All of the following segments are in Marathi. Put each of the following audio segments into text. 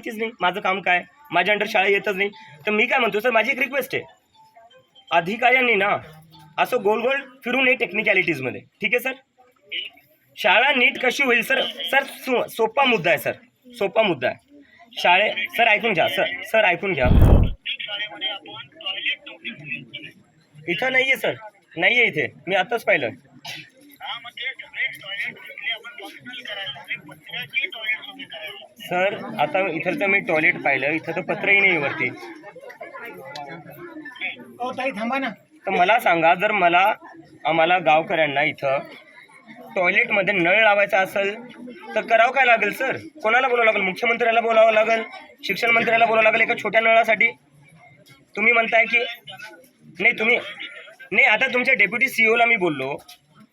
माहितीच नाही माझं काम काय, माझ्या अंडर शाळा येतच नाही. तर मी काय म्हणतो सर, माझी एक रिक्वेस्ट आहे, अधिकाऱ्यांनी ना असं गोल गोल फिरू नये टेक्निकॅलिटीजमध्ये. ठीक आहे सर, शाळा नीट कशी होईल सर. सर सोपा मुद्दा आहे सर, सोपा मुद्दा आहे. सर ऐकून घ्या सर ऐकून घ्या. इथं नाही आहे सर, नाही आहे इथे, मी आताच पाहिलं. सर आता इथं मी टॉयलेट पाहिलं, इथं तर पत्रही नाही वरती. थांबा ना. तर मला सांगा, जर आम्हाला गावकऱ्यांना इथं टॉयलेटमध्ये नळ लावायचा असेल तर करावं काय लागेल सर? कोणाला बोलावं लागेल? मुख्यमंत्र्याला बोलावं लागेल, शिक्षण मंत्र्याला बोलावं लागेल एका छोट्या नळासाठी? तुम्ही म्हणताय की नाही, आता तुमच्या डेप्युटी सीईओला मी बोललो,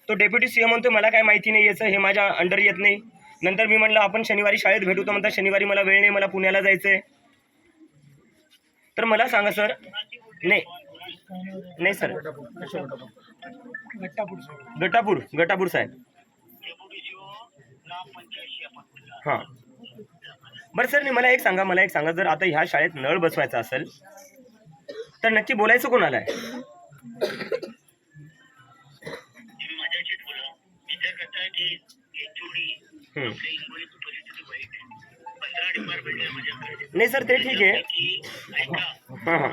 तो डेप्युटी सीईओ म्हणतो मला काय माहिती नाही याचं, हे माझ्या अंडर येत नाही. नंतर मी म्हणलं आपण शनिवारी शाळेत भेटू, तर म्हणतात शनिवारी मला वेळ नाही, मला पुण्याला जायचं आहे. तर मला सांगा सर. नाही सर, गटापूर साहेब. हां बरं सर, मला एक सांगा, जर आता ह्या शाळेत नळ बसवायचा असेल तर नक्की बोलायचं कोणाला आहे? नाही सर, ते ठीक आहे. हां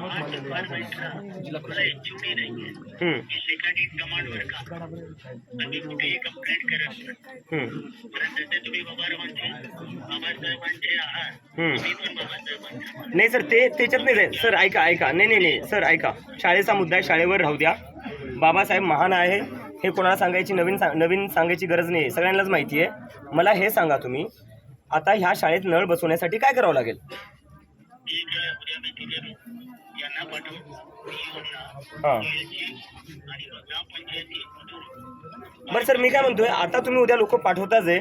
नाही सर, त्याच्यात नाही जाईल सर. ऐका नाही सर, ऐका, शाळेचा मुद्दा आहे, शाळेवर राहू द्या. बाबासाहेब महान आहे हे कोणाला सांगायची नवीन सांगायची गरज नाही, सगळ्यांनाच माहिती आहे. मला हे सांगा तुम्ही, आता ह्या शाळेत नळ बसवण्यासाठी काय करावं लागेल? हां बरं सर, मी काय म्हणतोय, आता तुम्ही उद्या लोक पाठवताच आहे,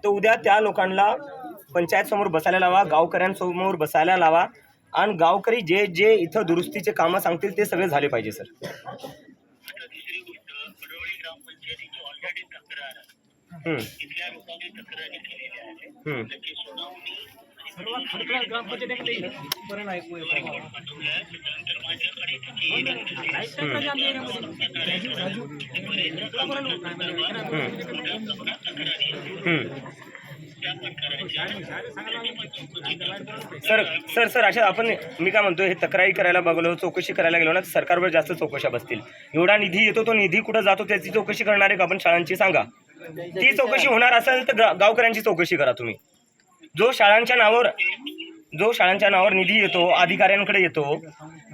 तर उद्या त्या लोकांना पंचायत समोर बसायला लावा, गावकऱ्यांसमोर बसायला लावा, आणि गावकरी जे इथं दुरुस्तीचे कामं सांगतील ते सगळे झाले पाहिजे सर. सर अशा आपण, मी काय म्हणतो, हे तक्रारी करायला बघलो, चौकशी करायला गेलो ना, सरकारवर जास्त चौकशा बसतील. एवढा निधी येतो, तो निधी कुठं जातो त्याची चौकशी करणार आहे का आपण शाळांची? सांगा. ती चौकशी होणार असेल तर गावकऱ्यांची चौकशी करा तुम्ही. जो शाळांच्या नावावर निधी येतो, अधिकाऱ्यांकडे येतो,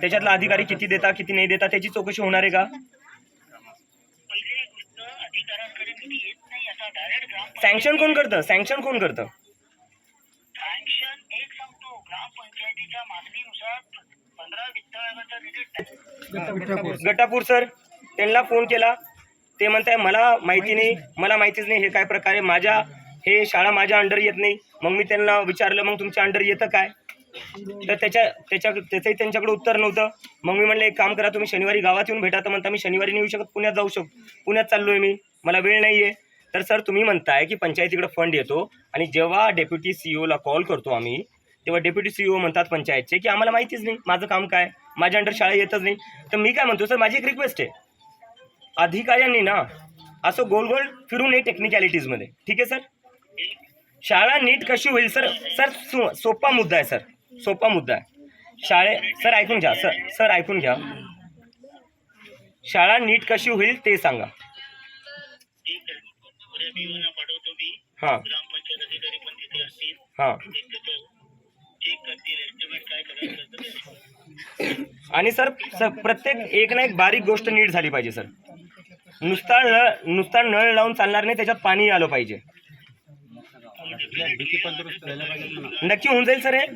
त्याच्यातला अधिकारी किती देता किती नाही देता त्याची चौकशी होणार आहे का? सँक्शन कोण करतं? गटापूर सर, त्यांना फोन केला, ते म्हणताय मला माहितीच नाही हे काय प्रकारे, हे शाळा माझ्या अंडर येत नाही. मग मी त्यांना विचारलं, मग तुमच्या अंडर येतं काय? तर त्याचंही त्यांच्याकडे उत्तर नव्हतं. मग मी म्हणलं एक काम करा, तुम्ही शनिवारी गावात येऊन भेटा. तर म्हणता मी शनिवारी नाही येऊ शकत, पुण्यात चाललोय मी, मला वेळ नाही आहे. तर सर तुम्ही म्हणताय की पंचायतीकडे फंड येतो, आणि जेव्हा डेप्युटी सीईओला कॉल करतो आम्ही, तेव्हा डेप्युटी सीईओ म्हणतात पंचायतचे की आम्हाला माहितीच नाही माझं काम काय, माझ्या अंडर शाळा येतच नाही. तर मी काय म्हणतो सर, माझी एक रिक्वेस्ट आहे, अधिकाऱ्यांनी ना असं गोल गोल फिरू नये टेक्निकॅलिटीजमध्ये. ठीक आहे सर, शाळा नीट कशी होईल सर. सोपा मुद्दा आहे सर, सोपा मुद्दा आहे. सर ऐकून घ्या, शाळा नीट कशी होईल ते सांगा. हां आणि सर प्रत्येक एक ना एक बारीक गोष्ट नीट झाली पाहिजे सर. नुसता नळ लावून चालणार नाही, त्याच्यात पाणी आलं पाहिजे. नक्की होऊन जाईल सर हे.